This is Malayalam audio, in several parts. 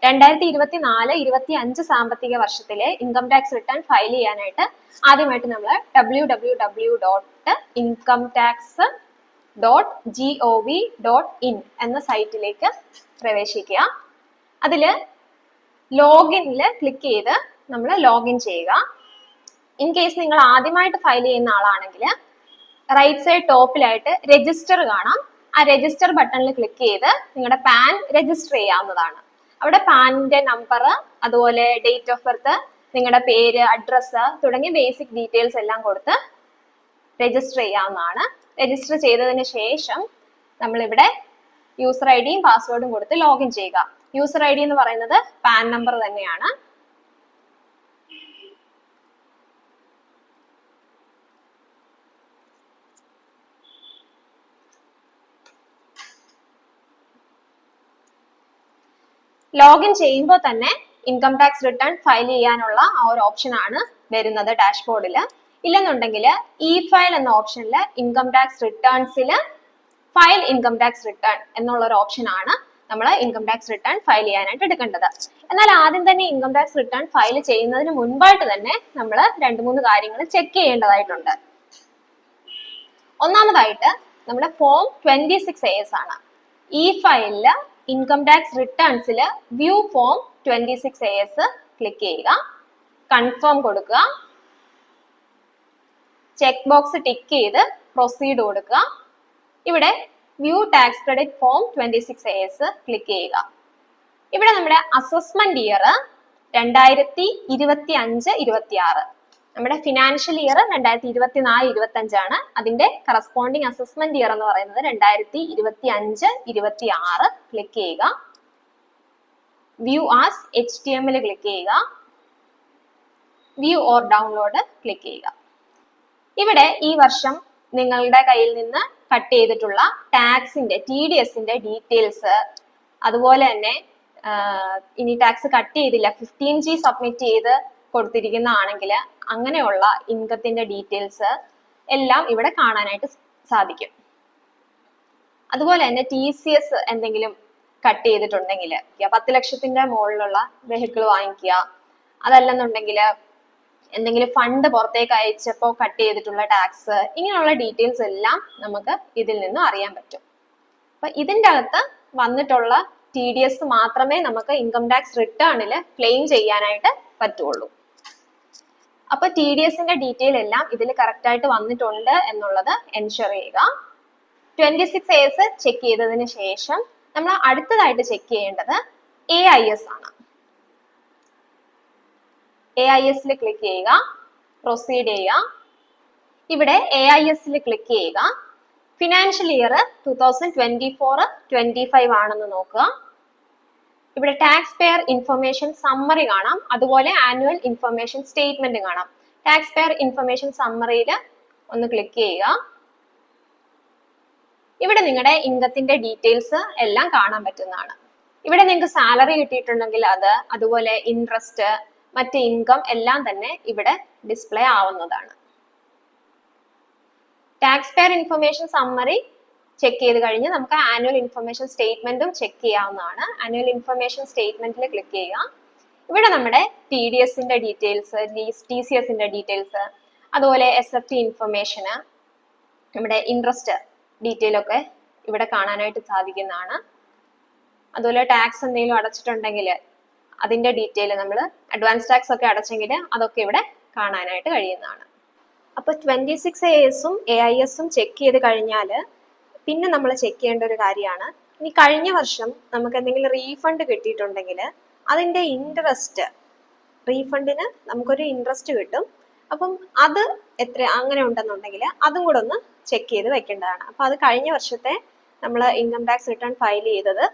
2024-25 സാമ്പത്തിക വർഷത്തിലെ ഇൻകം ടാക്സ് റിട്ടേൺ ഫയൽ ചെയ്യാനായിട്ട് ആദ്യമായിട്ട് നമ്മൾ www.incometax.gov.in എന്ന സൈറ്റിലേക്ക് പ്രവേശിക്കുക. അതില് ലോഗിനിൽ ക്ലിക്ക് ചെയ്ത് നമ്മൾ ലോഗിൻ ചെയ്യുക. ഇൻ കേസ് നിങ്ങൾ ആദ്യമായിട്ട് ഫയൽ ചെയ്യുന്ന ആളാണെങ്കിൽ റൈറ്റ് സൈഡ് ടോപ്പിലായിട്ട് രജിസ്റ്റർ കാണാം. ആ രജിസ്റ്റർ ബട്ടണിൽ ക്ലിക്ക് ചെയ്ത് നിങ്ങളുടെ പാൻ രജിസ്റ്റർ ചെയ്യാവുന്നതാണ്. അവിടെ പാനിന്റെ നമ്പർ, അതുപോലെ ഡേറ്റ് ഓഫ് ബർത്ത്, നിങ്ങളുടെ പേര്, അഡ്രസ്സ് തുടങ്ങിയ ബേസിക് ഡീറ്റെയിൽസ് എല്ലാം കൊടുത്ത് രജിസ്റ്റർ ചെയ്യാവുന്നതാണ്. രജിസ്റ്റർ ചെയ്തതിന് ശേഷം നമ്മളിവിടെ യൂസർ ഐ ഡിയും പാസ്വേഡും കൊടുത്ത് ലോഗിൻ ചെയ്യുക. യൂസർ ഐ ഡി എന്ന് പറയുന്നത് പാൻ നമ്പർ തന്നെയാണ്. ലോഗിൻ ചെയ്യുമ്പോൾ തന്നെ ഇൻകം ടാക്സ് റിട്ടേൺ ഫയൽ ചെയ്യാനുള്ള ആ ഒരു ഓപ്ഷൻ ആണ് വരുന്നത് ഡാഷ്ബോർഡിൽ. ഇല്ലെന്നുണ്ടെങ്കിൽ ഇ ഫയൽ എന്ന ഓപ്ഷനിൽ ഇൻകം ടാക്സ് റിട്ടേൺസിൽ ഫയൽ ഇൻകം ടാക്സ് റിട്ടേൺ എന്നുള്ള ഒരു ഓപ്ഷൻ ആണ് നമ്മൾ ഇൻകം ടാക്സ് റിട്ടേൺ ഫയൽ ചെയ്യാനായിട്ട് എടുക്കേണ്ടത്. എന്നാൽ ആദ്യം തന്നെ ഇൻകം ടാക്സ് റിട്ടേൺ ഫയൽ ചെയ്യുന്നതിന് മുൻപായിട്ട് തന്നെ നമ്മൾ 2-3 കാര്യങ്ങൾ ചെക്ക് ചെയ്യേണ്ടതായിട്ടുണ്ട്. ഒന്നാമതായിട്ട് നമ്മുടെ ഫോം 26AS ആണ്. ഈ ഫയലില് ഇൻകം ടാക്സ് റിട്ടേൺസിൽ വ്യൂ ഫോം 26AS ക്ലിക്ക് ചെയ്യുക, കൺഫേം കൊടുക്കുക, ചെക്ക് ബോക്സ് ടിക്ക് ചെയ്ത് പ്രൊസീഡ് കൊടുക്കുക. ഇവിടെ view tax credit form 26AS click ചെയ്യുക. ഇവിടെ നമ്മുടെ അസസ്മെന്റ് ഇയർ 2025-26, നമ്മുടെ ഫിനാൻഷ്യൽ ഇയർ 2024-25 ആണ്. അതിന്റെ കറസ്പോണ്ടിങ് അസസ്മെന്റ് ഇയർ എന്ന് പറയുന്നത് 2025-26 ക്ലിക്ക് ചെയ്യുക. വ്യൂ ആസ് HTML ക്ലിക്ക് ചെയ്യുക. വ്യൂ ഓർ ഡൗൺലോഡ് ക്ലിക്ക് ചെയ്യുക. ഇവിടെ ഈ വർഷം നിങ്ങളുടെ കയ്യിൽ നിന്ന് കട്ട് ചെയ്തിട്ടുള്ള ടാക്സിന്റെ TDSന്റെ ഡീറ്റെയിൽസ്, അതുപോലെ തന്നെ ഇനി ടാക്സ് കട്ട് ചെയ്തില്ല 15G സബ്മിറ്റ് ചെയ്ത് കൊടുത്തിരിക്കുന്ന ആണെങ്കിൽ അങ്ങനെയുള്ള ഇൻകത്തിന്റെ ഡീറ്റെയിൽസ് എല്ലാം ഇവിടെ കാണാനായിട്ട് സാധിക്കും. അതുപോലെ തന്നെ TCS എന്തെങ്കിലും കട്ട് ചെയ്തിട്ടുണ്ടെങ്കിൽ 10 ലക്ഷത്തിന്റെ മുകളിലുള്ള വെഹിക്കിൾ വാങ്ങിക്കുക, അതല്ലെന്നുണ്ടെങ്കിൽ എന്തെങ്കിലും ഫണ്ട് പുറത്തേക്ക് അയച്ചപ്പോൾ കട്ട് ചെയ്തിട്ടുള്ള ടാക്സ്, ഇങ്ങനെയുള്ള ഡീറ്റെയിൽസ് എല്ലാം നമുക്ക് ഇതിൽ നിന്നും അറിയാൻ പറ്റും. അപ്പൊ ഇതിൻ്റെ അകത്ത് വന്നിട്ടുള്ള TDS മാത്രമേ നമുക്ക് ഇൻകം ടാക്സ് റിട്ടേണിൽ ക്ലെയിം ചെയ്യാനായിട്ട് പറ്റുള്ളൂ. അപ്പൊ TDSന്റെ ഡീറ്റെയിൽ എല്ലാം ഇതിൽ കറക്റ്റ് ആയിട്ട് വന്നിട്ടുണ്ട് എന്നുള്ളത് എൻഷുർ ചെയ്യുക. 26AS ചെക്ക് ചെയ്തതിന് ശേഷം നമ്മൾ അടുത്തതായിട്ട് ചെക്ക് ചെയ്യേണ്ടത് AIS ആണ്. AISൽ ക്ലിക്ക് ചെയ്യുക, പ്രൊസീഡ് ചെയ്യുക. ഇവിടെ AISൽ ക്ലിക്ക് ചെയ്യുക. ഫിനാൻഷ്യൽ ഇയർ 2024-25 ആണെന്ന് നോക്കുക. ഇവിടെ ടാക്സ് പെയർ ഇൻഫർമേഷൻ സമ്മറി കാണാം, അതുപോലെ ആനുവൽ ഇൻഫർമേഷൻ സ്റ്റേറ്റ്മെന്റ് കാണാം. ടാക്സ് പെയർ ഇൻഫർമേഷൻ സമ്മറിയിൽ ഒന്ന് ക്ലിക്ക് ചെയ്യുക. ഇവിടെ നിങ്ങളുടെ ഇൻകത്തിന്റെ ഡീറ്റെയിൽസ് എല്ലാം കാണാൻ പറ്റുന്നതാണ്. ഇവിടെ നിങ്ങൾക്ക് സാലറി കിട്ടിയിട്ടുണ്ടെങ്കിൽ അത്, അതുപോലെ ഇൻട്രസ്റ്റ്, മറ്റ് ഇൻകം എല്ലാം തന്നെ ഇവിടെ ഡിസ്പ്ലേ ആവുന്നതാണ്. Tax pair information summary check ചെയ്ത് കഴിഞ്ഞ് നമുക്ക് ആനുവൽ ഇൻഫർമേഷൻ സ്റ്റേറ്റ്മെന്റും ചെക്ക് ചെയ്യാവുന്നതാണ്. ആനുവൽ ഇൻഫർമേഷൻ സ്റ്റേറ്റ്മെന്റിൽ ക്ലിക്ക് ചെയ്യുക. ഇവിടെ നമ്മുടെ TDSന്റെ ഡീറ്റെയിൽസ്, TCSന്റെ ഡീറ്റെയിൽസ്, അതുപോലെ SFT ഇൻഫർമേഷന്, നമ്മുടെ ഇൻട്രസ്റ്റ് ഡീറ്റെയിൽ ഒക്കെ ഇവിടെ കാണാനായിട്ട് സാധിക്കുന്നതാണ്. അതുപോലെ ടാക്സ് എന്തെങ്കിലും അടച്ചിട്ടുണ്ടെങ്കിൽ അതിന്റെ ഡീറ്റെയിൽ, നമ്മൾ അഡ്വാൻസ് ടാക്സ് ഒക്കെ അടച്ചെങ്കിൽ അതൊക്കെ ഇവിടെ കാണാനായിട്ട് കഴിയുന്നതാണ്. അപ്പൊ 26ASഉം AISഉം ചെക്ക് ചെയ്ത് കഴിഞ്ഞാൽ പിന്നെ നമ്മൾ ചെക്ക് ചെയ്യേണ്ട ഒരു കാര്യമാണ്, ഇനി കഴിഞ്ഞ വർഷം നമുക്ക് എന്തെങ്കിലും റീഫണ്ട് കിട്ടിയിട്ടുണ്ടെങ്കിൽ അതിന്റെ ഇൻട്രസ്റ്റ്, റീഫണ്ടിന് നമുക്കൊരു ഇൻട്രസ്റ്റ് കിട്ടും. അപ്പം അത് എത്ര അങ്ങനെ ഉണ്ടെന്നുണ്ടെങ്കിൽ അതും കൂടെ ഒന്ന് ചെക്ക് ചെയ്ത് വെക്കേണ്ടതാണ്. അപ്പൊ അത് കഴിഞ്ഞ വർഷത്തെ നമ്മൾ ഇൻകം ടാക്സ് റിട്ടേൺ ഫയൽ ചെയ്തത്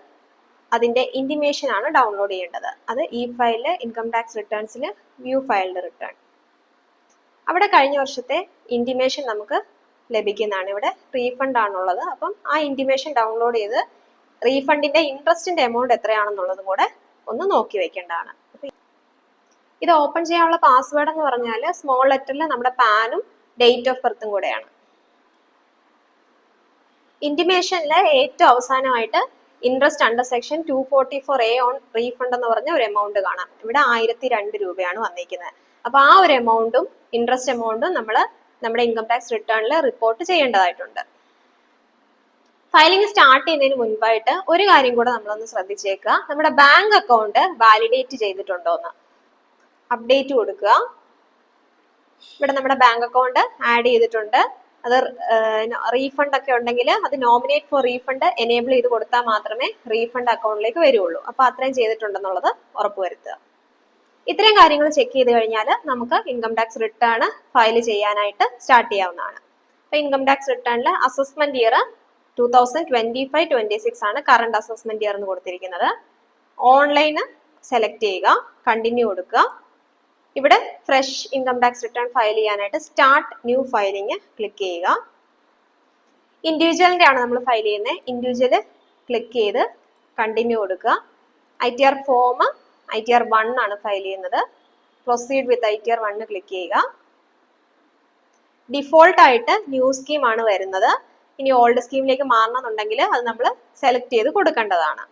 അതിന്റെ ഇന്റിമേഷൻ ആണ് ഡൗൺലോഡ് ചെയ്യേണ്ടത്. അത് ഈ ഫയലിൽ ഇൻകം ടാക്സ് റിട്ടേൺസിൽ വ്യൂ ഫയൽഡ് റിട്ടേൺ, അവിടെ കഴിഞ്ഞ വർഷത്തെ ഇന്റിമേഷൻ നമുക്ക് ലഭിക്കുന്നതാണ്. ഇവിടെ റീഫണ്ട് ആണുള്ളത്. അപ്പം ആ ഇന്റിമേഷൻ ഡൗൺലോഡ് ചെയ്ത് റീഫണ്ടിന്റെ ഇൻട്രസ്റ്റിന്റെ എമൗണ്ട് എത്രയാണെന്നുള്ളതും കൂടെ ഒന്ന് നോക്കി വെക്കേണ്ടതാണ്. ഇത് ഓപ്പൺ ചെയ്യാനുള്ള പാസ്വേഡ് എന്ന് പറഞ്ഞാൽ സ്മോൾ ലെറ്ററിൽ നമ്മുടെ പാനും ഡേറ്റ് ഓഫ് ബർത്തും കൂടെയാണ്. ഇന്റിമേഷനിൽ ഏറ്റവും അവസാനമായിട്ട് interest under section 244A on refund എന്ന് പറഞ്ഞ ഒരു എമൗണ്ട് കാണാം. ഇവിടെ 1002 രൂപയാണ് വന്നിരിക്കുന്നത്. അപ്പൊ ആ ഒരു എമൗണ്ടും ഇൻട്രസ്റ്റ് എമൗണ്ടും നമ്മൾ നമ്മുടെ ഇൻകം ടാക്സ് റിട്ടേണിൽ റിപ്പോർട്ട് ചെയ്യേണ്ടതായിട്ടുണ്ട്. ഫയലിംഗ് സ്റ്റാർട്ട് ചെയ്യുന്നതിന് മുൻപായിട്ട് ഒരു കാര്യം കൂടെ നമ്മളൊന്ന് ശ്രദ്ധിച്ചേക്കുക. നമ്മുടെ ബാങ്ക് അക്കൗണ്ട് വാലിഡേറ്റ് ചെയ്തിട്ടുണ്ടോ എന്ന് അപ്ഡേറ്റ് കൊടുക്കുക. ഇവിടെ നമ്മുടെ ബാങ്ക് അക്കൗണ്ട് ആഡ് ചെയ്തിട്ടുണ്ട്. അത് റീഫണ്ട് ഒക്കെ ഉണ്ടെങ്കിൽ അത് നോമിനേറ്റ് ഫോർ റീഫണ്ട് എനേബിൾ ചെയ്ത് കൊടുത്താൽ മാത്രമേ റീഫണ്ട് അക്കൗണ്ടിലേക്ക് വരുള്ളൂ. അപ്പൊ അത്രയും ചെയ്തിട്ടുണ്ടെന്നുള്ളത് ഉറപ്പുവരുത്തുക. ഇത്രയും കാര്യങ്ങൾ ചെക്ക് ചെയ്ത് കഴിഞ്ഞാൽ നമുക്ക് ഇൻകം ടാക്സ് റിട്ടേൺ ഫയൽ ചെയ്യാനായിട്ട് സ്റ്റാർട്ട് ചെയ്യാവുന്നതാണ്. അപ്പൊ ഇൻകം ടാക്സ് റിട്ടേണിൽ അസസ്മെന്റ് ഇയർ 2025-26 ആണ് കറണ്ട് അസസ്മെന്റ് ഇയർ എന്ന് കൊടുത്തിരിക്കുന്നത്. ഓൺലൈന് സെലക്ട് ചെയ്യുക, കണ്ടിന്യൂ കൊടുക്കുക. ഇവിടെ fresh income tax return file ചെയ്യാനായിട്ട് സ്റ്റാർട്ട് ന്യൂ ഫയലിംഗ് ക്ലിക്ക് ചെയ്യുക. ഇൻഡിവിജ്വലിന്റെ ആണ് നമ്മൾ ഫയൽ ചെയ്യുന്നത്. ഇൻഡിവിജ്വൽ ക്ലിക്ക് ചെയ്ത് കണ്ടിന്യൂ കൊടുക്കുക. ITR ഫോം ITR 1 ആണ് ഫയൽ ചെയ്യുന്നത്. പ്രൊസീഡ് വിത്ത് ITR 1 ക്ലിക്ക് ചെയ്യുക. ഡിഫോൾട്ട് ആയിട്ട് ന്യൂ സ്കീം ആണ് വരുന്നത്. ഇനി ഓൾഡ് സ്കീമിലേക്ക് മാറണമെന്നുണ്ടെങ്കിൽ അത് നമ്മൾ സെലക്ട് ചെയ്ത് കൊടുക്കേണ്ടതാണ്.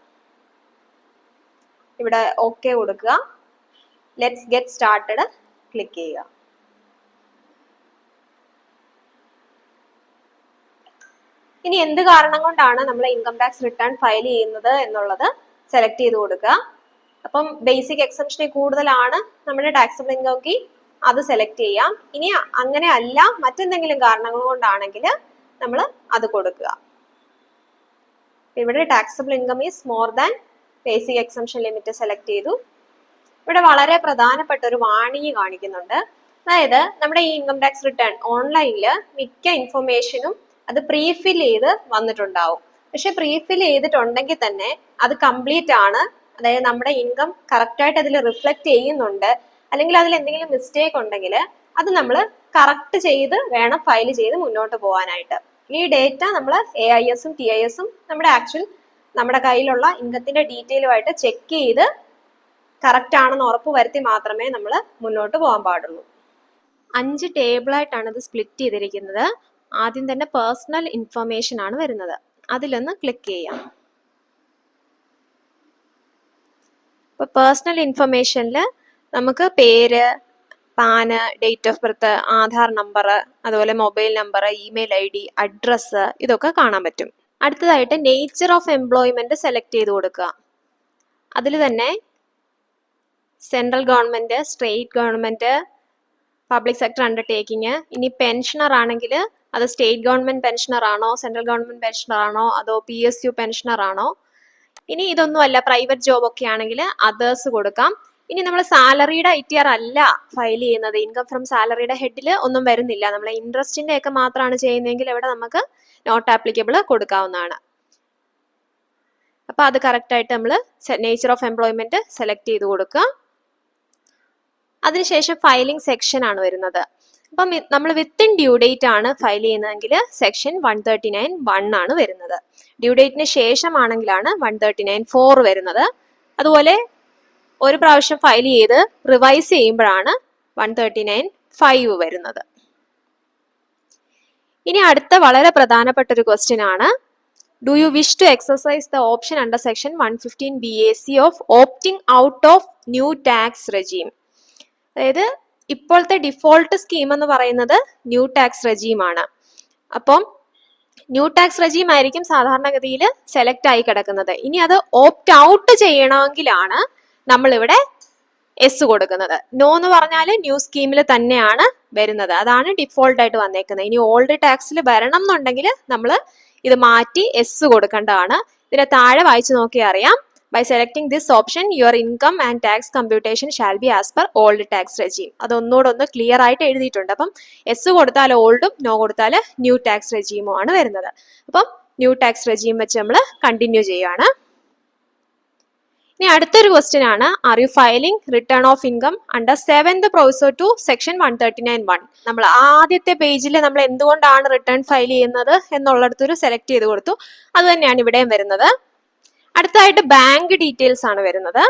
ഇവിടെ ഓക്കെ കൊടുക്കുക. ലെറ്റ്സ് ഗെറ്റ് സ്റ്റാർട്ടഡ് ക്ലിക്ക് ചെയ്യുക. ഇനി എന്ത് കാരണം കൊണ്ടാണ് നമ്മൾ ഇൻകം ടാക്സ് റിട്ടേൺ ഫയൽ ചെയ്യുന്നത് എന്നുള്ളത് സെലക്ട് ചെയ്ത് കൊടുക്കുക. അപ്പം ബേസിക് എക്സംഷനിൽ കൂടുതലാണ് നമ്മുടെ ടാക്സബിൾ ഇൻകംക്ക് അത് സെലക്ട് ചെയ്യാം. ഇനി അങ്ങനെ അല്ല മറ്റെന്തെങ്കിലും കാരണങ്ങൾ കൊണ്ടാണെങ്കിൽ നമ്മൾ അത് കൊടുക്കുക. ഇവിടെ taxable income is more than basic exemption limit select ചെയ്തു. ഇവിടെ വളരെ പ്രധാനപ്പെട്ട ഒരു വാണിംഗ് കാണിക്കുന്നുണ്ട്. അതായത് നമ്മുടെ ഈ ഇൻകം ടാക്സ് റിട്ടേൺ ഓൺലൈനിൽ മിക്ക ഇൻഫർമേഷനും അത് പ്രീഫിൽ ചെയ്ത് വന്നിട്ടുണ്ടാവും. പക്ഷെ പ്രീഫിൽ ചെയ്തിട്ടുണ്ടെങ്കിൽ തന്നെ അത് കംപ്ലീറ്റ് ആണ്. അതായത് നമ്മുടെ ഇൻകം കറക്റ്റ് ആയിട്ട് അതിൽ റിഫ്ലക്ട് ചെയ്യുന്നുണ്ട്, അല്ലെങ്കിൽ അതിൽ എന്തെങ്കിലും മിസ്റ്റേക്ക് ഉണ്ടെങ്കിൽ അത് നമ്മൾ കറക്റ്റ് ചെയ്ത് വേണം ഫയൽ ചെയ്ത് മുന്നോട്ട് പോകാനായിട്ട്. ഈ ഡേറ്റ നമ്മൾ AIS-ഉം TIS-ഉം നമ്മുടെ കയ്യിലുള്ള ഇൻകത്തിന്റെ ഡീറ്റെയിലുമായിട്ട് ചെക്ക് ചെയ്ത് കറക്റ്റ് ആണെന്ന് ഉറപ്പ് വരുത്തി മാത്രമേ നമ്മൾ മുന്നോട്ട് പോകാൻ പാടുള്ളൂ. 5 ടേബിളായിട്ടാണ് ഇത് സ്പ്ലിറ്റ് ചെയ്തിരിക്കുന്നത്. ആദ്യം തന്നെ പേഴ്സണൽ ഇൻഫർമേഷൻ ആണ് വരുന്നത്. അതിലൊന്ന് ക്ലിക്ക് ചെയ്യാം. ഇപ്പൊ പേഴ്സണൽ ഇൻഫർമേഷനിൽ നമുക്ക് പേര്, PAN, date of birth, Aadhaar number, അതുപോലെ mobile number, email ID, address, ഇതൊക്കെ കാണാൻ പറ്റും. അടുത്തതായിട്ട് നേച്ചർ ഓഫ് എംപ്ലോയ്മെന്റ് സെലക്ട് ചെയ്ത് കൊടുക്കുക. അതിൽ തന്നെ central government, state government, public sector undertaking. ഇനി പെൻഷനർ ആണെങ്കിൽ അത് സ്റ്റേറ്റ് ഗവൺമെന്റ് പെൻഷനർ ആണോ, സെൻട്രൽ ഗവൺമെന്റ് പെൻഷനർ ആണോ, അതോ PSU പെൻഷനർ ആണോ. ഇനി ഇതൊന്നും അല്ല, പ്രൈവറ്റ് ജോബ് ഒക്കെ ആണെങ്കിൽ അതേഴ്സ് കൊടുക്കാം. ഇനി നമ്മൾ സാലറിയുടെ ITR അല്ല ഫയൽ ചെയ്യുന്നത്, ഇൻകം ഫ്രം സാലറിയുടെ ഹെഡിൽ ഒന്നും വരുന്നില്ല, നമ്മൾ ഇൻട്രസ്റ്റിന്റെ ഒക്കെ മാത്രമാണ് ചെയ്യുന്നതെങ്കിൽ ഇവിടെ നമുക്ക് നോട്ട് ആപ്ലിക്കബിൾ കൊടുക്കാവുന്നതാണ്. അപ്പൊ അത് കറക്റ്റ് ആയിട്ട് നമ്മൾ നേച്ചർ ഓഫ് എംപ്ലോയ്മെന്റ് സെലക്ട് ചെയ്ത് കൊടുക്കുക. അതിനുശേഷം ഫയലിംഗ് സെക്ഷൻ ആണ് വരുന്നത്. അപ്പം നമ്മൾ വിത്തിൻ ഡ്യൂ ഡേറ്റ് ആണ് ഫയൽ ചെയ്യുന്നതെങ്കിൽ സെക്ഷൻ 139(1) ആണ് വരുന്നത്. ഡ്യൂ ഡേറ്റിന് ശേഷമാണെങ്കിലാണ് 139(4) വരുന്നത്. അതുപോലെ ഒരു പ്രാവശ്യം ഫയൽ ചെയ്ത് റിവൈസ് ചെയ്യുമ്പോഴാണ് 139(5) വരുന്നത്. ഇനി അടുത്ത വളരെ പ്രധാനപ്പെട്ട ഒരു ക്വസ്റ്റ്യൻ ആണ്, do you wish to exercise the option under section 115 BAC of opting out of new tax regime. അതായത് ഇപ്പോഴത്തെ ഡിഫോൾട്ട് സ്കീം എന്ന് പറയുന്നത് ന്യൂ ടാക്സ് റെജീമാണ്. അപ്പം ന്യൂ ടാക്സ് റെജീം ആയിരിക്കും സാധാരണഗതിയിൽ സെലക്ട് ആയി കിടക്കുന്നത്. ഇനി അത് ഓപ്റ്റ് ഔട്ട് ചെയ്യണമെങ്കിലാണ് നമ്മളിവിടെ എസ് കൊടുക്കുന്നത്. നോ എന്ന് പറഞ്ഞാൽ ന്യൂ സ്കീമിൽ തന്നെയാണ് വരുന്നത്, അതാണ് ഡിഫോൾട്ട് ആയിട്ട് വന്നേക്കുന്നത്. ഇനി ഓൾഡ് ടാക്സിൽ വരണം എന്നുണ്ടെങ്കിൽ നമ്മൾ ഇത് മാറ്റി എസ് കൊടുക്കേണ്ടതാണ്. ഇതിന്റെ താഴെ വായിച്ചു നോക്കിയാൽ അറിയാം, by selecting this option your income and tax computation shall be as per old tax regime. അതൊന്നുകൂടെ ക്ലിയർ ആയിട്ട് എഴുതിയിട്ടുണ്ട്. അപ്പം എസ് കൊടുത്താൽ ഓൾഡും നോ കൊടുത്താൽ ന്യൂ ടാക്സ് റെജീമും ആണ് വരുന്നത്. അപ്പം ന്യൂ ടാക്സ് റെജീം വെച്ച് നമ്മൾ കണ്ടിന്യൂ ചെയ്യുകയാണ്. ഇനി അടുത്തൊരു ക്വസ്റ്റ്യൻ ആണ്, are you filing return of income under 7th proviso to section 139(1). നമ്മൾ ആദ്യത്തെ പേജിൽ നമ്മൾ എന്തുകൊണ്ടാണ് റിട്ടേൺ ഫയൽ ചെയ്യുന്നത് എന്നുള്ളിടത്തൊരു സെലക്ട് ചെയ്ത് കൊടുത്തു. അത് തന്നെയാണ് ഇവിടെയും വരുന്നത്. അടുത്തതായിട്ട് ബാങ്ക് ഡീറ്റെയിൽസ് ആണ് വരുന്നത്.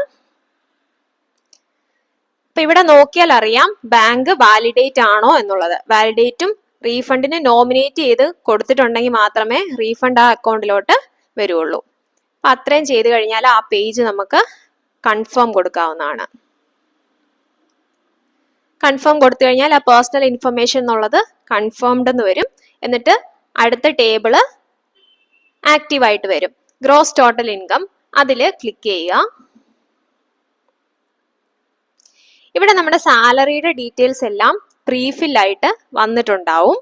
അപ്പൊ ഇവിടെ നോക്കിയാൽ അറിയാം ബാങ്ക് വാലിഡേറ്റ് ആണോ എന്നുള്ളത്. വാലിഡേറ്റും റീഫണ്ടിന് നോമിനേറ്റ് ചെയ്ത് കൊടുത്തിട്ടുണ്ടെങ്കിൽ മാത്രമേ റീഫണ്ട് ആ അക്കൗണ്ടിലോട്ട് വരുള്ളൂ. അപ്പം അത്രയും ചെയ്ത് കഴിഞ്ഞാൽ ആ പേജ് നമുക്ക് കൺഫേം കൊടുക്കാവുന്നതാണ്. കൺഫേം കൊടുത്തു കഴിഞ്ഞാൽ ആ പേഴ്സണൽ ഇൻഫർമേഷൻ എന്നുള്ളത് കൺഫേംഡ് എന്ന് വരും. എന്നിട്ട് അടുത്ത ടേബിള് ആക്റ്റീവ് ആയിട്ട് വരും. ഗ്രോസ് ടോട്ടൽ ഇൻകം അതിൽ ക്ലിക്ക് ചെയ്യുക. ഇവിടെ നമ്മുടെ സാലറിയുടെ ഡീറ്റെയിൽസ് എല്ലാം പ്രീഫിൽ ആയിട്ട് വന്നിട്ടുണ്ടാവും.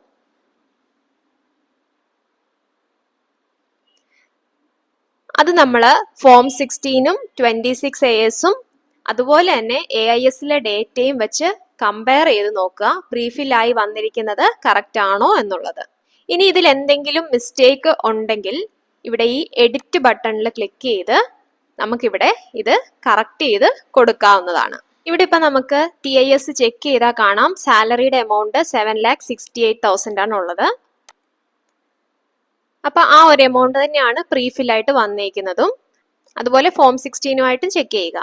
അത് നമ്മൾ ഫോം 16-ഉം 26ASഉം അതുപോലെ തന്നെ AISലെ ഡേറ്റയും വെച്ച് കമ്പയർ ചെയ്ത് നോക്കുക പ്രീഫില്ലായി വന്നിരിക്കുന്നത് കറക്റ്റ് ആണോ എന്നുള്ളത്. ഇനി ഇതിൽ എന്തെങ്കിലും മിസ്റ്റേക്ക് ഉണ്ടെങ്കിൽ ഇവിടെ ഈ എഡിറ്റ് ബട്ടണിൽ ക്ലിക്ക് ചെയ്ത് നമുക്കിവിടെ ഇത് കറക്റ്റ് ചെയ്ത് കൊടുക്കാവുന്നതാണ്. ഇവിടെ ഇപ്പം നമുക്ക് TIS ചെക്ക് ചെയ്താൽ കാണാം സാലറിയുടെ എമൗണ്ട് 7,68,000 ആണുള്ളത്. അപ്പൊ ആ ഒരു എമൗണ്ട് തന്നെയാണ് പ്രീഫില്ലായിട്ട് വന്നിരിക്കുന്നതും. അതുപോലെ ഫോം 16-ഉമായിട്ടും ചെക്ക് ചെയ്യുക.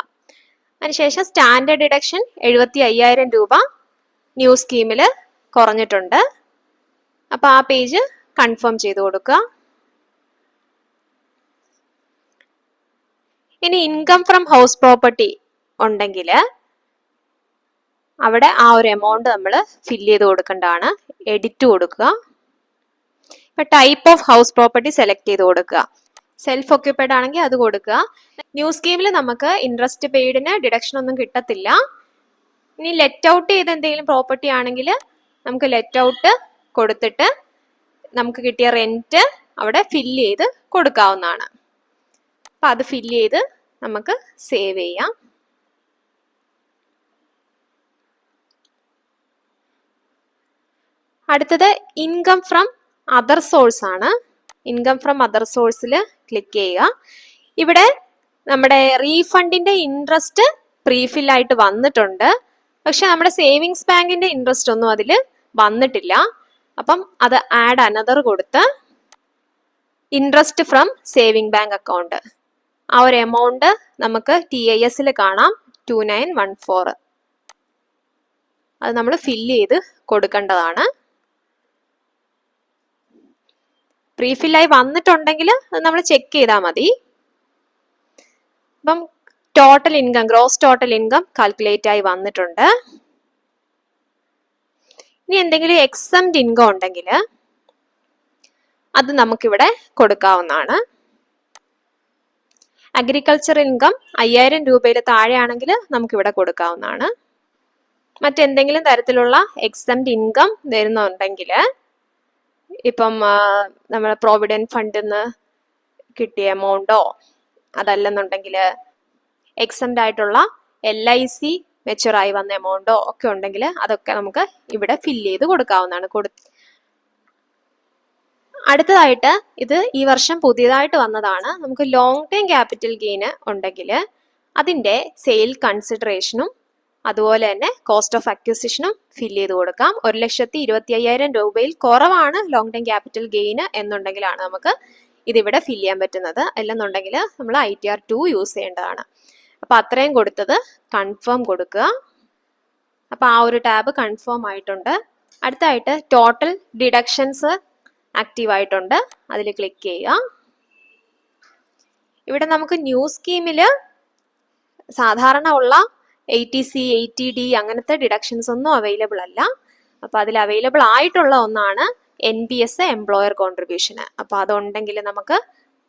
അതിനുശേഷം സ്റ്റാൻഡേർഡ് ഡിഡക്ഷൻ 75,000 രൂപ ന്യൂ സ്കീമിൽ കുറഞ്ഞിട്ടുണ്ട്. അപ്പൊ ആ പേജ് കൺഫേം ചെയ്ത് കൊടുക്കുക. ഇനി ഇൻകം ഫ്രം ഹൗസ് പ്രോപ്പർട്ടി ഉണ്ടെങ്കിൽ അവിടെ ആ ഒരു എമൗണ്ട് നമ്മൾ ഫില്ല് ചെയ്ത് കൊടുക്കേണ്ടതാണ്. എഡിറ്റ് കൊടുക്കുക. ഇപ്പൊ type of house property select ചെയ്ത് കൊടുക്കുക. സെൽഫ് ഓക്യുപ്പൈഡ് ആണെങ്കിൽ അത് കൊടുക്കുക. ന്യൂ സ്കീമിൽ നമുക്ക് ഇൻട്രസ്റ്റ് പെയ്ഡിന് ഡിഡക്ഷൻ ഒന്നും കിട്ടത്തില്ല. ഇനി ലെറ്റ് ഔട്ട് ചെയ്ത് എന്തെങ്കിലും പ്രോപ്പർട്ടി ആണെങ്കിൽ നമുക്ക് ലെറ്റ് ഔട്ട് കൊടുത്തിട്ട് നമുക്ക് കിട്ടിയ റെന്റ് അവിടെ ഫില്ല് ചെയ്ത് കൊടുക്കാവുന്നതാണ്. അപ്പൊ അത് ഫില്ല് ചെയ്ത് നമുക്ക് സേവ് ചെയ്യാം. അടുത്തത് ഇൻകം ഫ്രം അതർ സോഴ്സ് ആണ്. ഇൻകം ഫ്രം അതർ സോഴ്സിൽ ക്ലിക്ക് ചെയ്യുക. ഇവിടെ നമ്മുടെ റീഫണ്ടിന്റെ ഇൻട്രസ്റ്റ് പ്രീഫിൽ ആയിട്ട് വന്നിട്ടുണ്ട്. പക്ഷെ നമ്മുടെ സേവിങ്സ് ബാങ്കിന്റെ ഇൻട്രസ്റ്റ് ഒന്നും അതിൽ വന്നിട്ടില്ല. അപ്പം അത് ആഡ് അനദർ കൊടുത്ത് interest from saving bank account ആ ഒരു എമൗണ്ട് നമുക്ക് TISൽ കാണാം 2914. അത് നമ്മൾ ഫില്ല് ചെയ്ത് കൊടുക്കേണ്ടതാണ്. പ്രീഫില്ലായി വന്നിട്ടുണ്ടെങ്കിൽ അത് നമ്മൾ ചെക്ക് ചെയ്താൽ മതി. അപ്പം total income gross total income calculate ആയി വന്നിട്ടുണ്ട്. ഇനി എന്തെങ്കിലും എക്സംപ്റ്റ് ഇൻകം ഉണ്ടെങ്കിൽ അത് നമുക്കിവിടെ കൊടുക്കാവുന്നതാണ്. അഗ്രികൾച്ചർ ഇൻകം 5,000 രൂപയിൽ താഴെയാണെങ്കിൽ നമുക്കിവിടെ കൊടുക്കാവുന്നതാണ്. മറ്റെന്തെങ്കിലും തരത്തിലുള്ള എക്സംപ്റ്റ് ഇൻകം വരുന്നുണ്ടെങ്കിൽ ഇപ്പം നമ്മൾ പ്രോവിഡന്റ് ഫണ്ടിൽ നിന്ന് കിട്ടിയ എമൗണ്ടോ അതല്ലെന്നുണ്ടെങ്കിൽ എക്സംപ്റ്റ് ആയിട്ടുള്ള LIC മെച്ചുറായി വന്ന എമൗണ്ടോ ഒക്കെ ഉണ്ടെങ്കിൽ അതൊക്കെ നമുക്ക് ഇവിടെ ഫില്ല് ചെയ്ത് കൊടുക്കാവുന്നതാണ്. അടുത്തതായിട്ട് ഇത് ഈ വർഷം പുതിയതായിട്ട് വന്നതാണ്. നമുക്ക് ലോങ് ടേം ക്യാപിറ്റൽ ഗെയിന് ഉണ്ടെങ്കിൽ അതിന്റെ സെയിൽ കൺസിഡറേഷനും അതുപോലെ തന്നെ കോസ്റ്റ് ഓഫ് അക്വിസിഷനും ഫില്ല് ചെയ്ത് കൊടുക്കാം. 1,25,000 രൂപയിൽ കുറവാണ് ലോങ് ടൈം ക്യാപിറ്റൽ ഗെയിന് എന്നുണ്ടെങ്കിലാണ് നമുക്ക് ഇതിവിടെ ഫില്ല് ചെയ്യാൻ പറ്റുന്നത്. അല്ലെന്നുണ്ടെങ്കിൽ നമ്മൾ ITR 2 യൂസ് ചെയ്യേണ്ടതാണ്. അപ്പൊ അത്രയും കൊടുത്തത് കൺഫേം കൊടുക്കുക. അപ്പൊ ആ ഒരു ടാബ് കൺഫേം ആയിട്ടുണ്ട്. അടുത്തായിട്ട് ടോട്ടൽ ഡിഡക്ഷൻസ് ആക്റ്റീവ് ആയിട്ടുണ്ട്. അതിൽ ക്ലിക്ക് ചെയ്യുക. ഇവിടെ നമുക്ക് ന്യൂ സ്കീമിൽ സാധാരണ ഉള്ള 80C 80D അങ്ങനത്തെ ഡിഡക്ഷൻസ് ഒന്നും അവൈലബിൾ അല്ല. അപ്പൊ അതിൽ അവൈലബിൾ ആയിട്ടുള്ള ഒന്നാണ് NPS എംപ്ലോയർ കോൺട്രിബ്യൂഷന്. അപ്പൊ അതുണ്ടെങ്കിൽ നമുക്ക്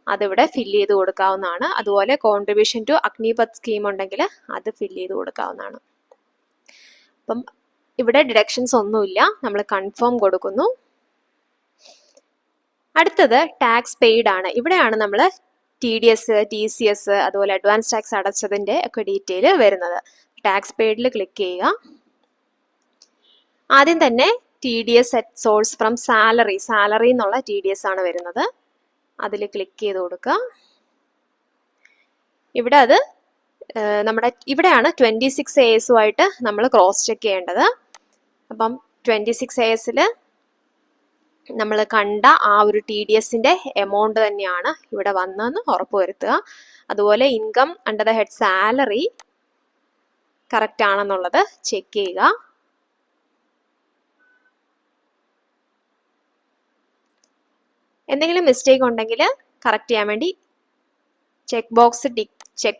അതിവിടെ ഫില്ല് ചെയ്ത് കൊടുക്കാവുന്നതാണ്. അതുപോലെ കോൺട്രിബ്യൂഷൻ ടു അഗ്നിപത് സ്കീം ഉണ്ടെങ്കിൽ അത് ഫില്ല് ചെയ്ത് കൊടുക്കാവുന്നതാണ്. അപ്പം ഇവിടെ ഡിഡക്ഷൻസ് ഒന്നുമില്ല. നമ്മൾ കൺഫേം കൊടുക്കുന്നു. അടുത്തത് ടാക്സ് പെയ്ഡ് ആണ്. ഇവിടെയാണ് നമ്മൾ TDS TCS അതുപോലെ അഡ്വാൻസ് ടാക്സ് അടച്ചതിന്റെ ഒക്കെ ഡീറ്റെയിൽ വരുന്നത്. ടാക്സ് പെയ്ഡിൽ ക്ലിക്ക് ചെയ്യുക. ആദ്യം തന്നെ TDS at source from salary എന്നുള്ള TDS ആണ് വരുന്നത്. അതിൽ ക്ലിക്ക് ചെയ്ത് കൊടുക്കുക. ഇവിടെ അത് നമ്മുടെ ഇവിടെയാണ് 26ASുമായിട്ട് നമ്മൾ ക്രോസ് ചെക്ക് ചെയ്യേണ്ടത്. അപ്പം 26ASൽ നമ്മൾ കണ്ട ആ ഒരു TDSന്റെ എമൗണ്ട് തന്നെയാണ് ഇവിടെ വന്നതെന്ന് ഉറപ്പുവരുത്തുക. അതുപോലെ income under the head salary correct ആണെന്നുള്ളത് ചെക്ക് ചെയ്യുക. എന്തെങ്കിലും മിസ്റ്റേക്ക് ഉണ്ടെങ്കിൽ കറക്റ്റ് ചെയ്യാൻ വേണ്ടി ചെക്ക്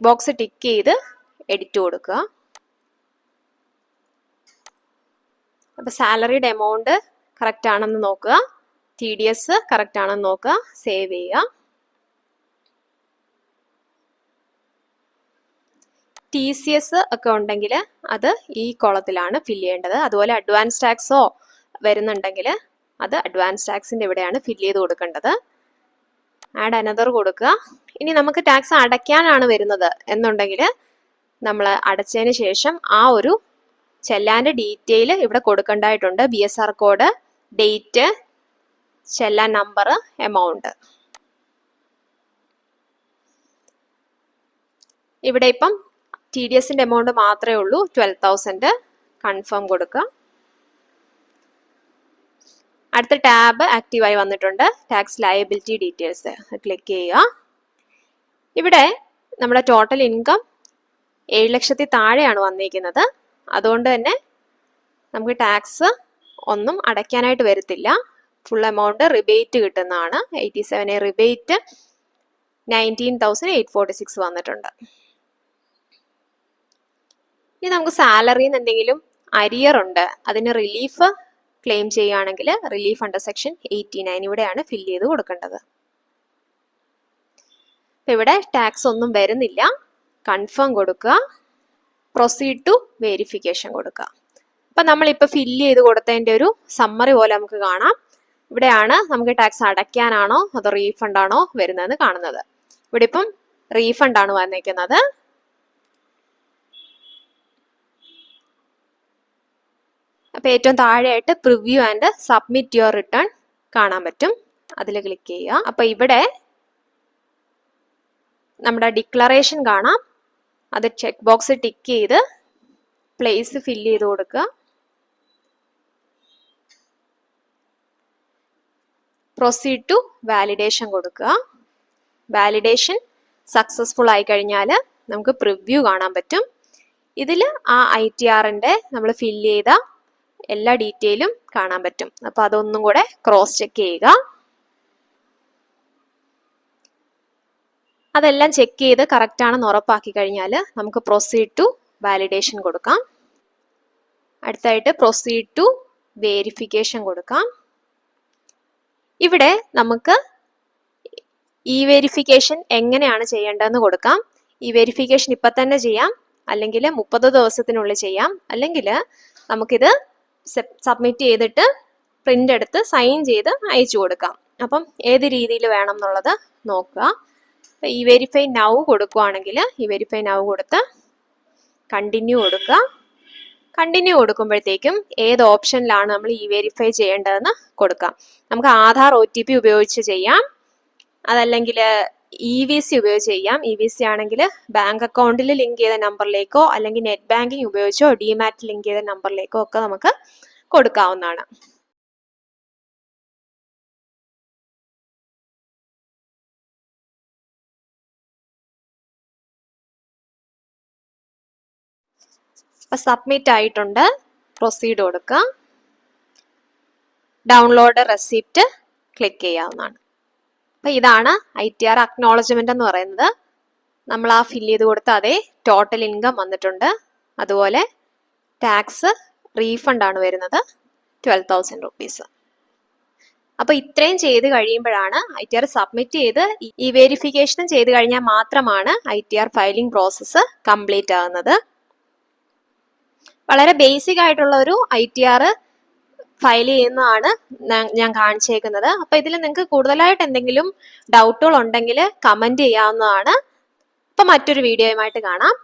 ബോക്സ് ടിക്ക് ചെയ്ത് എഡിറ്റ് കൊടുക്കുക. അപ്പോൾ സാലറിയുടെ എമൗണ്ട് കറക്റ്റ് ആണെന്ന് നോക്കുക, TDS കറക്റ്റ് ആണെന്ന് നോക്കുക, സേവ് ചെയ്യുക. TCS ഒക്കെ ഉണ്ടെങ്കിൽ അത് ഈ കോളത്തിലാണ് ഫില്ല് ചെയ്യേണ്ടത്. അതുപോലെ അഡ്വാൻസ് ടാക്സോ വരുന്നുണ്ടെങ്കിൽ അത് അഡ്വാൻസ് ടാക്സിൻ്റെ ഇവിടെയാണ് ഫില്ല് ചെയ്ത് കൊടുക്കേണ്ടത്. ആഡ് അനദർ കൊടുക്കുക. ഇനി നമുക്ക് ടാക്സ് അടയ്ക്കാനാണ് വരുന്നത് എന്നുണ്ടെങ്കിൽ നമ്മൾ അടച്ചതിന് ശേഷം ആ ഒരു ചെല്ലാൻ്റെ ഡീറ്റെയിൽ ഇവിടെ കൊടുക്കേണ്ടതായിട്ടുണ്ട്. BSR കോഡ്, ഡേറ്റ്, ചെല്ലാൻ നമ്പർ, എമൗണ്ട്. ഇവിടെ ഇപ്പം TDSന്റെ എമൗണ്ട് മാത്രമേ ഉള്ളൂ, 12,000. കൺഫേം കൊടുക്കുക. അടുത്ത ടാബ് ആക്റ്റീവായി വന്നിട്ടുണ്ട്, ടാക്സ് ലയബിലിറ്റി ഡീറ്റെയിൽസ്. ക്ലിക്ക് ചെയ്യുക. ഇവിടെ നമ്മുടെ ടോട്ടൽ ഇൻകം 7 ലക്ഷത്തിൽ താഴെയാണ് വന്നിരിക്കുന്നത്. അതുകൊണ്ട് തന്നെ നമുക്ക് ടാക്സ് ഒന്നും അടയ്ക്കാനായിട്ട് വരത്തില്ല. ഫുൾ എമൗണ്ട് റിബേറ്റ് കിട്ടുന്നതാണ്. 87 റിബേറ്റ് 19,846 വന്നിട്ടുണ്ട്. ഇനി നമുക്ക് സാലറിന്ന് എന്തെങ്കിലും അരിയർ ഉണ്ട്, അതിന് റിലീഫ് ക്ലെയിം ചെയ്യുകയാണെങ്കിൽ റിലീഫ് അണ്ടർ സെക്ഷൻ 89 ഇവിടെയാണ് ഫില്ല് ചെയ്ത് കൊടുക്കേണ്ടത്. അപ്പം ഇവിടെ ടാക്സ് ഒന്നും വരുന്നില്ല. കൺഫേം കൊടുക്കുക. പ്രൊസീഡ് ടു വെരിഫിക്കേഷൻ കൊടുക്കുക. അപ്പം നമ്മളിപ്പോൾ ഫില്ല് ചെയ്ത് കൊടുത്തതിൻ്റെ ഒരു സമ്മറി പോലെ നമുക്ക് കാണാം. ഇവിടെയാണ് നമുക്ക് ടാക്സ് അടയ്ക്കാനാണോ അതോ റീഫണ്ട് ആണോ വരുന്നതെന്ന് കാണുന്നത്. ഇവിടെ ഇപ്പം റീഫണ്ട് ആണ് വന്നിരിക്കുന്നത്. അപ്പോൾ ഏറ്റവും താഴെയായിട്ട് preview and submit your return കാണാൻ പറ്റും. അതിൽ ക്ലിക്ക് ചെയ്യുക. അപ്പോൾ ഇവിടെ നമ്മുടെ ഡിക്ലറേഷൻ കാണാം. അത് ചെക്ക് ബോക്സ് ടിക്ക് ചെയ്ത് പ്ലേസ് ഫില്ല് ചെയ്ത് കൊടുക്കുക. പ്രൊസീഡ് ടു വാലിഡേഷൻ കൊടുക്കുക. വാലിഡേഷൻ സക്സസ്ഫുൾ ആയി കഴിഞ്ഞാൽ നമുക്ക് പ്രിവ്യൂ കാണാൻ പറ്റും. ഇതിൽ ആ ITRന്റെ നമ്മൾ ഫില്ല് ചെയ്ത എല്ലാ ഡീറ്റെയിലും കാണാൻ പറ്റും. അപ്പോൾ അതൊന്നും കൂടെ ക്രോസ് ചെക്ക് ചെയ്യുക. അതെല്ലാം ചെക്ക് ചെയ്ത് കറക്റ്റ് ആണെന്ന് ഉറപ്പാക്കി കഴിഞ്ഞാൽ നമുക്ക് പ്രൊസീഡ് ടു വാലിഡേഷൻ കൊടുക്കാം. അടുത്തായിട്ട് പ്രൊസീഡ് ടു വെരിഫിക്കേഷൻ കൊടുക്കാം. ഇവിടെ നമുക്ക് ഈ വെരിഫിക്കേഷൻ എങ്ങനെയാണ് ചെയ്യേണ്ടതെന്ന് കൊടുക്കാം. ഈ വെരിഫിക്കേഷൻ ഇപ്പം തന്നെ ചെയ്യാം, അല്ലെങ്കിൽ 30 ദിവസത്തിനുള്ളിൽ ചെയ്യാം, അല്ലെങ്കിൽ നമുക്കിത് സബ്മിറ്റ് ചെയ്തിട്ട് പ്രിന്റ് എടുത്ത് സൈൻ ചെയ്ത് അയച്ചു കൊടുക്കാം. അപ്പം ഏത് രീതിയിൽ വേണം എന്നുള്ളത് നോക്കുക. അപ്പം ഈ വെരിഫൈ നൗ കൊടുക്കുകയാണെങ്കിൽ ഈ വെരിഫൈ നൗ കൊടുത്ത് കണ്ടിന്യൂ കൊടുക്കുക. കണ്ടിന്യൂ കൊടുക്കുമ്പോഴത്തേക്കും ഏത് ഓപ്ഷനിലാണ് നമ്മൾ ഈ വെരിഫൈ ചെയ്യേണ്ടതെന്ന് കൊടുക്കാം. നമുക്ക് ആധാർ OTP ഉപയോഗിച്ച് ചെയ്യാം, അതല്ലെങ്കിൽ EVC ഉപയോഗിച്ച് ചെയ്യാം. EVC ആണെങ്കിൽ ബാങ്ക് അക്കൗണ്ടിൽ ലിങ്ക് ചെയ്ത നമ്പറിലേക്കോ അല്ലെങ്കിൽ നെറ്റ് ബാങ്കിങ് ഉപയോഗിച്ചോ ഡിമാറ്റ് ലിങ്ക് ചെയ്ത നമ്പറിലേക്കോ ഒക്കെ നമുക്ക് കൊടുക്കാവുന്നതാണ്. അപ്പം സബ്മിറ്റ് ആയിട്ടുണ്ട്. പ്രൊസീഡ് കൊടുക്കുക. ഡൗൺലോഡ് റെസിപ്റ്റ് ക്ലിക്ക് ചെയ്യാവുന്നതാണ്. അപ്പം ഇതാണ് ITR അക്നോളജ്മെന്റ് എന്ന് പറയുന്നത്. നമ്മൾ ആ ഫില്ല് ചെയ്ത് കൊടുത്ത അതേ ടോട്ടൽ ഇൻകം വന്നിട്ടുണ്ട്. അതുപോലെ ടാക്സ് റീഫണ്ട് ആണ് വരുന്നത് 12,000 rupees. അപ്പോൾ ഇത്രയും ചെയ്ത് കഴിയുമ്പോഴാണ് ITR സബ്മിറ്റ് ചെയ്ത് ഈ വെരിഫിക്കേഷനും ചെയ്ത് കഴിഞ്ഞാൽ മാത്രമാണ് ITR ഫയലിംഗ് പ്രോസസ്സ് കംപ്ലീറ്റ് ആകുന്നത്. വളരെ ബേസിക് ആയിട്ടുള്ള ഒരു ITR ഫയൽ ചെയ്യുന്നതാണ് ഞാൻ കാണിച്ചേക്കുന്നത്. അപ്പോൾ ഇതിൽ നിങ്ങൾക്ക് കൂടുതലായിട്ട് എന്തെങ്കിലും ഡൗട്ടുകൾ ഉണ്ടെങ്കിൽ കമൻറ്റ് ചെയ്യാവുന്നതാണ്. അപ്പോൾ മറ്റൊരു വീഡിയോയുമായിട്ട് കാണാം.